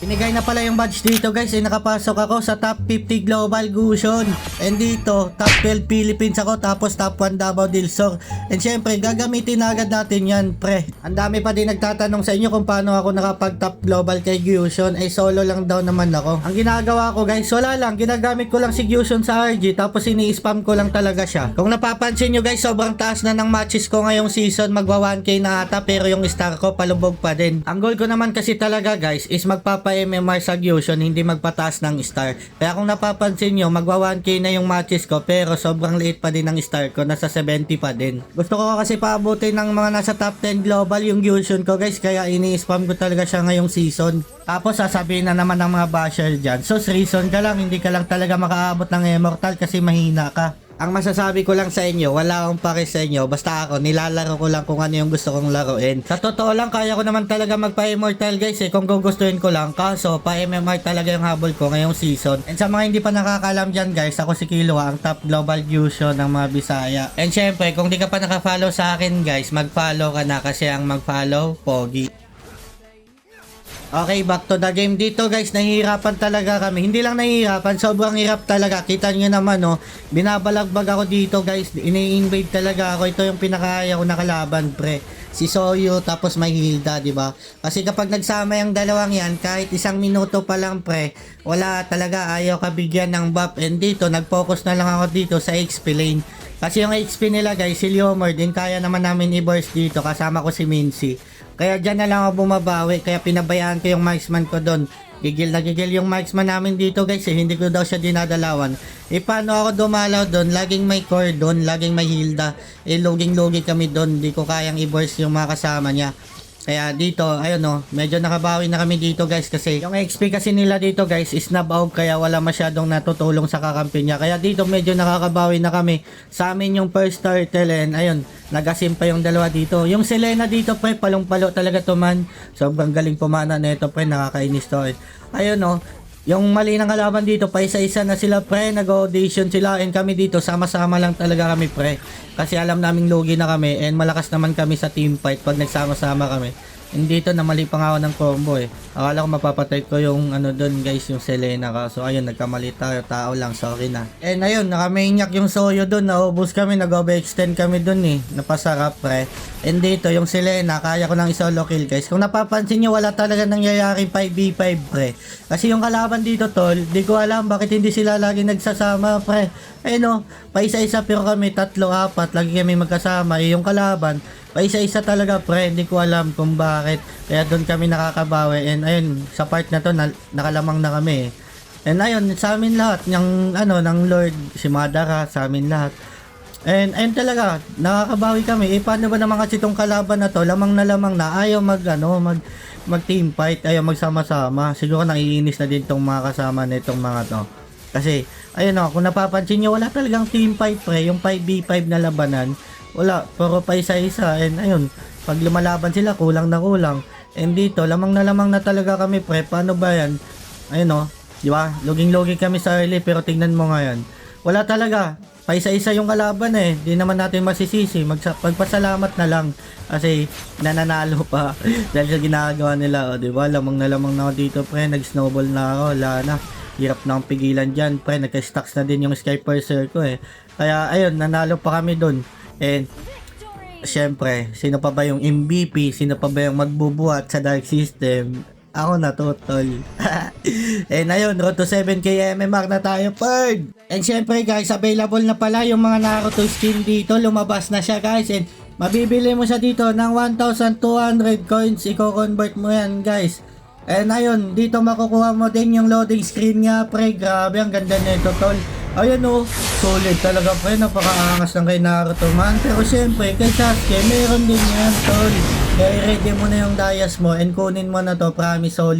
Binigay na pala yung badge dito guys, nakapasok ako sa top 50 global Gusion. And dito, top 12 Philippines ako, tapos top 1 Davao del Sur. And syempre, gagamitin na agad natin yan, pre. Ang dami pa din nagtatanong sa inyo kung paano ako nakapag top global kay Gusion. Solo lang daw naman ako. Ang ginagawa ko guys, wala lang, ginagamit ko lang si Gusion sa RG, tapos ini-spam ko lang talaga siya. Kung napapansin nyo guys, sobrang taas na ng matches ko ngayong season, magwa 1k na ata, pero yung star ko palubog pa din. Ang goal ko naman kasi talaga guys, is MMR sa Gusion, hindi magpataas ng star. Kaya kung napapansin nyo, magwa 1k na yung matches ko, pero sobrang liit pa din ng star ko, nasa 70 pa din. Gusto ko kasi paabutin ng mga nasa top 10 global yung Gusion ko guys, kaya ini-spam ko talaga siya ngayong season. Tapos sasabihin na naman ng mga basher dyan, so reason ka lang, hindi ka lang talaga makaabot ng immortal kasi mahina ka. Ang masasabi ko lang sa inyo, wala akong pake sa inyo, basta ako, nilalaro ko lang kung ano yung gusto kong laruin. Sa totoo lang, kaya ko naman talaga magpa-immortal guys kung gugustuhin ko lang, kaso pa-MMR talaga yung habol ko ngayong season. And sa mga hindi pa nakakalam dyan guys, ako si Killua, ang top global Gusion ng mga Bisaya. And syempre, kung di ka pa nakafollow sa akin guys, mag-follow ka na kasi ang mag-follow, pogi. Okay, back to the game. Dito guys, nahihirapan talaga kami. Hindi lang nahihirapan, sobrang hirap talaga. Kita nyo naman, no, binabalagbag ako dito guys. Ini-invade talaga ako. Ito yung pinakaya ko na kalaban, pre. Si Soyo, tapos may Hilda, di ba? Kasi kapag nagsama yung dalawang yan, kahit isang minuto pa lang, pre, wala talaga, ayaw kabigyan ng buff. And dito, nag-focus na lang ako dito sa XP lane. Kasi yung XP nila guys, si Leomord, din kaya naman namin i-burst dito. Kasama ko si Mincy. Kaya dyan na lang ako bumabawi, kaya pinabayaan ko yung marksman ko doon. Gigil na gigil yung marksman namin dito guys, hindi ko daw siya dinadalawan. Paano ako dumalaw doon? Laging may core doon, laging may Hilda. Luging-lugi kami doon, hindi ko kayang i-burst yung mga kasama niya. Kaya dito, ayun no, medyo nakabawi na kami dito guys kasi yung XP kasi nila dito guys is nabaog, kaya wala masyadong natutulong sa kakampi niya. Kaya dito medyo nakakabawi na kami. Sa amin yung first turtle and ayun, nagasim pa yung dalawa dito. Yung Selena dito pre, palong-palo talaga to man. Sobrang galing pumana na ito pre, nakakainis to eh. Ayun no, yung mali ng kalaban dito, pa isa-isa na sila pre, nag-audition sila and kami dito, sama-sama lang talaga kami pre. Kasi alam naming lugi na kami and malakas naman kami sa team fight pag nagsama-sama kami. And dito na mali pa nga ako ng combo eh. Akala ko mapapatay ko yung ano doon guys, yung Selena ka. So ayun, nagkamali tayo, tao lang, sorry na. And ayun, nakamainyak yung Soyo doon, naubos kami, nag-overextend kami doon eh. Napasarap pre. And dito, yung Selena, kaya ko lang isolo kill guys. Kung napapansin nyo, wala talaga nangyayaring 5v5 pre. Kasi yung kalaban dito tol, di ko alam bakit hindi sila lagi nagsasama pre. Ayun o, paisa-isa pero kami, 3-4, lagi kami magkasama. Yung kalaban, paisa-isa talaga pre, hindi ko alam kung bakit. Kaya doon kami nakakabawi. And ayun, sa part na to, nakalamang na kami eh. And ayun, sa amin lahat, yung ano, ng Lord, si Madara, sa amin lahat. And ayun talaga, nakakabawi kami. Paano ba naman kasi itong kalaban na to, lamang na, ayaw mag team fight, ayaw magsama-sama. Siguro naiinis na din tong mga kasama na itong mga to. Kasi, ayun o, kung napapansin nyo, wala talagang team fight pre, yung 5v5 na labanan. Wala, puro pa isa-isa. And ayun, pag lumalaban sila, kulang na kulang. And dito, lamang na talaga kami pre. Paano ba yan? Ayun o, di ba? Luging-lugi kami sa early, pero tingnan mo ngayon. Wala talaga. Paisa-isa yung kalaban eh. Di naman natin masisisi. Magpasalamat na lang. Kasi nananalo pa. Dahil sa ginagawa nila. O, di ba? Lamang na ako dito pre. Nag-snowball na ako. Wala na. Hirap na akong pigilan dyan pre. Nagka-stocks na din yung Skypercer ko eh. Kaya ayun, nanalo pa kami dun. And syempre, sino pa ba yung MVP? Sino pa ba yung magbubuhat sa Dark System? Ako na to, tol. And ayun, road to 7k MMR na tayo, Perd! And syempre guys, available na pala yung mga Naruto skin dito. Lumabas na siya guys. And mabibili mo siya dito ng 1,200 coins. Iko-convert mo yan guys. And ayun, dito makukuha mo din yung loading screen nga pre. Grabe, ang ganda nito tol. Ayun o, solid talaga pre. Napakaangas ng kay Naruto man. Pero syempre, kay Sasuke, meron din yan tol. Kaya ready mo na yung Dayas mo and kunin mo na to, promise solid.